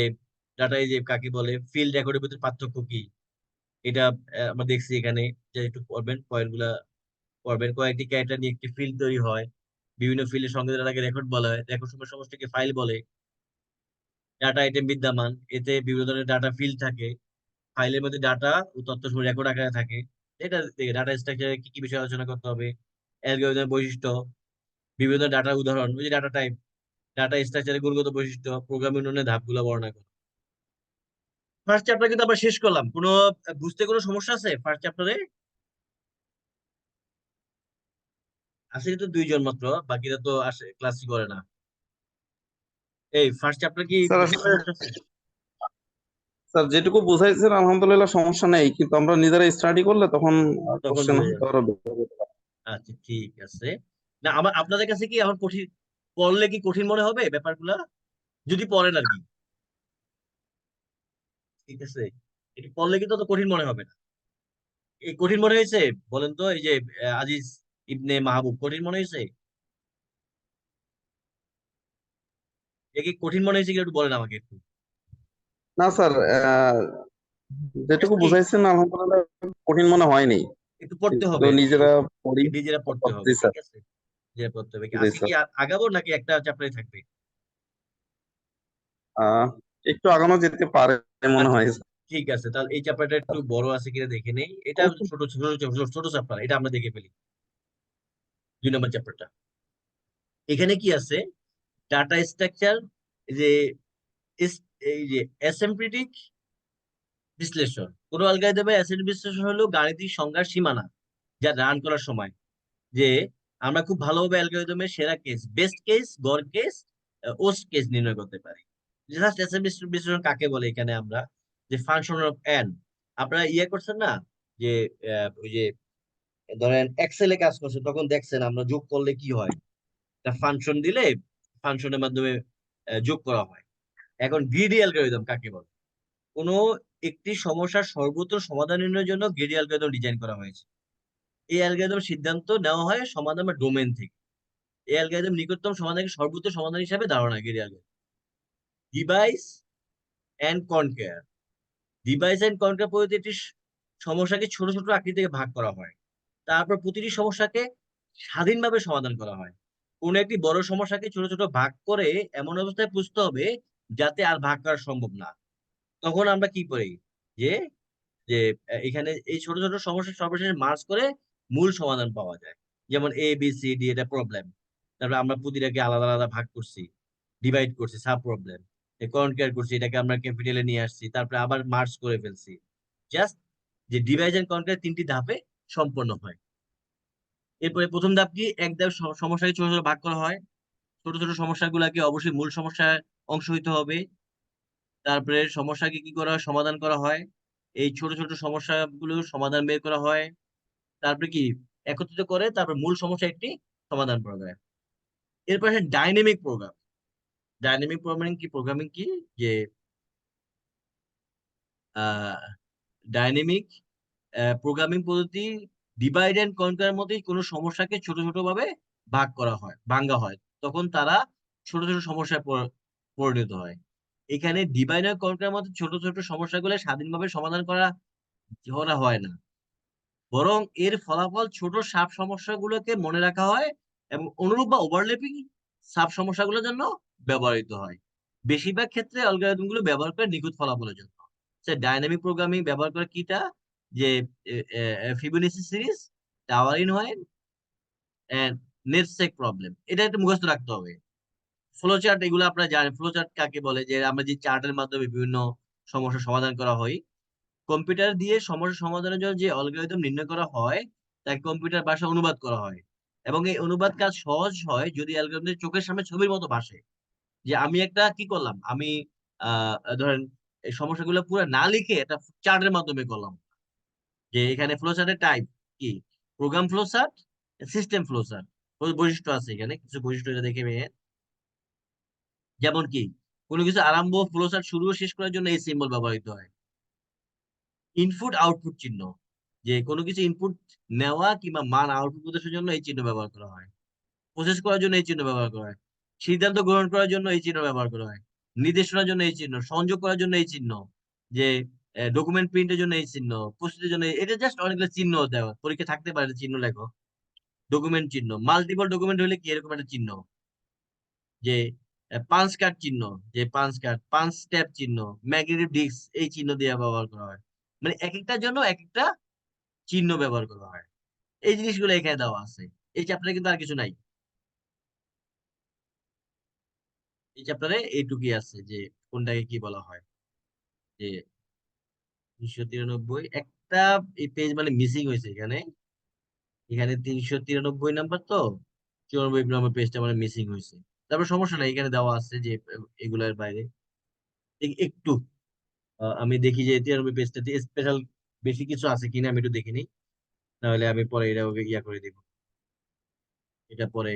ডাটা এই যে কাকে বলে, ফিল্ড রেকর্ডের ভিতরে পার্থক্য কি, এটা আমরা দেখছি এখানে। যে একটু পড়বেন পয়েন্ট গুলা, পড়বেন কয়েকটি ক্যারেক্টার নিয়ে একটি ফিল্ড তৈরি হয়, বিভিন্ন ফিল্ডের সঙ্গে ডাটাকে রেকর্ড বলা হয়, রেকর্ড সময় সমষ্টিকে ফাইল বলে। ডাটা আইটেম বিদ্যমান, এতে বিভিন্ন ধরনের ডাটা ফিল্ড থাকে, ফাইলের মধ্যে ডাটা ও তথ্য সমূহ রেকর্ড আকারে থাকে। এটা দেখে ডাটা স্ট্রাকচারে কি কি বিষয় আলোচনা করতে হবে, অ্যালগরিদমের বৈশিষ্ট্য, বিভিন্ন ডাটার উদাহরণ, ওই যে ডাটা টাইপ, ডাটা স্ট্রাকচারের গুণগত বৈশিষ্ট্য, প্রোগ্রামিং উন্নয়নের ধাপগুলো বর্ণনা করো। ফার্স্ট চ্যাপ্টার কিন্তু আমরা শেষ করলাম। কোনো বুঝতে কোনো সমস্যা আছে ফার্স্ট চ্যাপ্টারে? আসলে তো 2 জন মাত্র, বাকিরা তো আসে ক্লাসই করে না। এই ফার্স্ট চ্যাপ্টার কি স্যার বুঝতে আসলে সমস্যা আছে? স্যার যেটুকু বুঝাইছেন আলহামদুলিল্লাহ সমস্যা নেই, কিন্তু আমরা নিজেরা স্টাডি করলে তখন তখন কোশ্চেন বুঝে হয়তো যাবে। আরো বেশি হবে। আচ্ছা ঠিক আছে। না আমার আপনাদের কাছে কি এখন কঠিন, পড়লে কি কঠিন মনে হবে ব্যাপারগুলা, যদি পড়েন আর কি। ঠিক আছে, এটা পড়লে কিন্তু অত কঠিন মনে হবে না। এই কঠিন মনে হয়েছে বলেন তো, এই যে আজিজ ইবনে মাহবুব কঠিন মনে হয়েছে? এ কি কঠিন মনে হয়েছে কি একটু বলেন আমাকে একটু। না স্যার, যেটুকু Just কি বুঝাইছেন আলহামদুলিল্লাহ কঠিন মনে হয়নি, একটু পড়তে কিন্তু হবে আর কি, নিজেরা পড়ি। নিজেরা পড়তে হবে, জি ঠিক স্যার। আছে। নিজেরা পড়তে হবে। জি আজকে কি স্যার। আগাবো নাকি একটা চ্যাপ্টারে থাকবে? আহ একটু আগানো যেতে পারে মনে আচ্ছা হয়। ঠিক আছে, তাহলে এই চ্যাপ্টারটা একটু বড় আছে কিনা দেখে নেই। এটা ছোট ছোট ছোট ছোট চ্যাপ্টার, এটা আমরা দেখে ফেলি 2 নম্বর চ্যাপ্টারটা। এখানে কি আছে, ডাটা স্ট্রাকচার, যে এই যে অ্যাসেম্পলিটিক বিশ্লেষণ। কোন অ্যালগরিদমে অ্যাসেম্পলিটিক বিশ্লেষণ হলো গাণিতিক সংজ্ঞার সীমানা যা রান করার সময়, যে আমরা খুব ভালোভাবে অ্যালগরিদমের সেরা কেস, বেস্ট কেস, গড় কেস, ওস্ট কেস নির্ণয় করতে পারি। জাস্ট অ্যাসেম্পলিটিক বিশ্লেষণ কাকে বলে, এখানে আমরা যে ফাংশন অফ এন, আপনারা ইয়ে করছেন না, যে ওই যে ধরেন এক্সেলে কাজ করছে, তখন দেখছেন আমরা যোগ করলে কি হয়, একটা ফাংশন দিলে ফাংশনের মাধ্যমে যোগ করা হয়। এখন গ্রিডি অ্যালগরিদম কাকে বলে? কোনো একটি সমস্যার সর্বোত্তম সমাধান নির্ণয়ের জন্য গ্রিডি অ্যালগরিদম ডিজাইন করা হয়েছে। এই অ্যালগরিদম সিদ্ধান্ত নেওয়া হয় সমাধান বা ডোমেন থেকে। এই অ্যালগরিদম নিকটতম সমাধানকে সর্বোত্তম সমাধান হিসাবে ধারণা, greedy algorithm. Divide and conquer. Divide and conquer পদ্ধতি একটি সমস্যাকে ছোট ছোট আকৃতিতে ভাগ করা হয়, তারপর প্রতিটি সমস্যাকে স্বাধীনভাবে সমাধান করা হয়। কোন একটি বড় সমস্যাকে ছোট ছোট ভাগ করে এমন অবস্থায় বুঝতে হবে যাতে আর ভাগ করা সম্ভব না। তখন আমরা কি করি, যে যে এখানে এই ছোট ছোট সমস্যা সর্বশেষে মার্জ করে মূল সমাধান পাওয়া যায়। যেমন এ বি সি ডি, এটা প্রবলেম, তারপরে আমরা প্রতিটাকে আলাদা আলাদা ভাগ করছি, ডিভাইড করছি, সাব প্রবলেম, কনকেয়ার করছি, এটাকে আমরা ক্যাপিটালে নিয়ে আসছি, তারপরে আবার মার্জ করে ফেলছি। জাস্ট যে ডিভাইড এন্ড কনকেয়ার 3টি ধাপে সম্পন্ন হয়। এরপরে প্রথম ধাপ কি, এক ধাপ সমস্যাকে ছোট ছোট ভাগ করা হয়। ছোট ছোট সমস্যাগুলোকে অবশ্যই মূল সমস্যার অংশ হইতে হবে। তারপরে সমস্যাকে কি করা হয়, সমাধান করা হয়। এই ছোট ছোট সমস্যাগুলো সমাধান বের করা হয়। তারপরে কি, একত্রিত করে তারপর মূল সমস্যা একটি সমাধান করা যায়। এরপর আছে ডাইনামিক প্রোগ্রাম। ডাইনামিক প্রোগ্রামিং কি, যে ডাইনামিক প্রোগ্রামিং পদ্ধতি ডিভাইড এন্ড কনকারের মধ্যে কোনো সমস্যাকে ছোট ছোট ভাবে ভাগ করা হয়, ভাঙ্গা হয়, তখন তারা ছোট ছোট সমস্যায় পরিণত হয়। এখানে ডিভাইড এন্ড কনকারের মধ্যে ছোট ছোট সমস্যাগুলো স্বাধীনভাবে সমাধান করা করা হয় না, বরং এর ফলাফল ছোট সাব সমস্যাগুলোকে মনে রাখা হয় এবং অনুরূপ বা ওভারল্যাপিং সাব সমস্যাগুলোর জন্য ব্যবহৃত হয়। বেশিরভাগ ক্ষেত্রে অ্যালগরিদম গুলো ব্যবহার করে নিখুঁত ফলাফলের জন্য। ডাইনামিক প্রোগ্রামিং ব্যবহার করে কিটা, যে Fibonacci series, tower in one, and knapsack problem, এটা একটু মুখস্থ রাখতে হবে। ফ্লো চার্ট, এগুলো আপনারা জানেন, ফ্লো চার্ট কাকে বলে, যে আমরা যে চার্টের মাধ্যমে বিভিন্ন সমস্যার সমাধান করা হয়। কম্পিউটার দিয়ে সমস্যা সমাধানের জন্য যে অ্যালগরিদম নির্ণয় করা হয় তাকে কম্পিউটার ভাষায় অনুবাদ করা হয়, এবং এই অনুবাদ কাজ সহজ হয় যদি অ্যালগরিদম চোখের সামনে ছবির মতো ভাসে। যে আমি একটা কি করলাম, আমি ধরেন এই সমস্যাগুলো পুরো না লিখে একটা চার্টের মাধ্যমে করলাম, যে এখানে ফ্লো চার্টের টাইপ কি, program flow chart, system flow chart, বৈশিষ্ট্য আছে, এখানে কিছু বৈশিষ্ট্য এটা দেখে নিয়ে। যেমন কি, কোনো কিছু আরম্ভ, ফ্লো চার্ট শুরু ও শেষ করার জন্য এই সিম্বল ব্যবহৃত হয়। ইনপুট আউটপুট চিহ্ন, যে কোনো কিছু ইনপুট নেওয়া কিংবা মান আউটপুট প্রদর্শনের জন্য এই চিহ্ন ব্যবহার করা হয়। প্রসেস করার জন্য এই চিহ্ন ব্যবহার করা হয়। সিদ্ধান্ত গ্রহণ করার জন্য এই চিহ্ন ব্যবহার করা হয়। নির্দেশনার জন্য এই চিহ্ন, সংযোগ করার জন্য এই চিহ্ন, যে ডকুমেন্ট প্রিন্টের জন্য এই চিহ্ন, প্রস্তুতির জন্য এটা জাস্ট অনেকগুলো চিহ্ন দেওয়া, পরীক্ষা থাকতে পারে, চিহ্ন লেখো। ডকুমেন্ট চিহ্ন, মাল্টিপল ডকুমেন্ট হলে কি এরকম একটা চিহ্ন, যে পাঁচ কার্ড চিহ্ন, যে পাঁচ কার্ড, পাঁচ স্টেপ চিহ্ন, ম্যাগনেটিক ডিস্ক, এই চিহ্ন দিয়ে ব্যবহার করা হয়। মানে এক একটার জন্য এক একটা চিহ্ন ব্যবহার করা হয়। এই জিনিসগুলো এখানে দেওয়া আছে। এই চ্যাপ্টারে কিন্তু আর কিছু নাই, এই চ্যাপ্টারে এইটুকুই আছে, যে কোনটাকে কি বলা হয়, যে 393 একটা এই পেজ মানে মিসিং হয়েছে এখানে। এখানে 393 নাম্বার, তো 94 নম্বর পেজটা মানে মিসিং হয়েছে। তারপর সমস্যা নাই, এখানে দেওয়া আছে যে এগুলার বাইরে একটু আমি দেখি যে 93 পেজটাতে স্পেশাল বেশি কিছু আছে কিনা, আমি একটু দেখিনি, তাহলে আমি পরে এটা ওকে ইয়া করে দিব, এটা পরে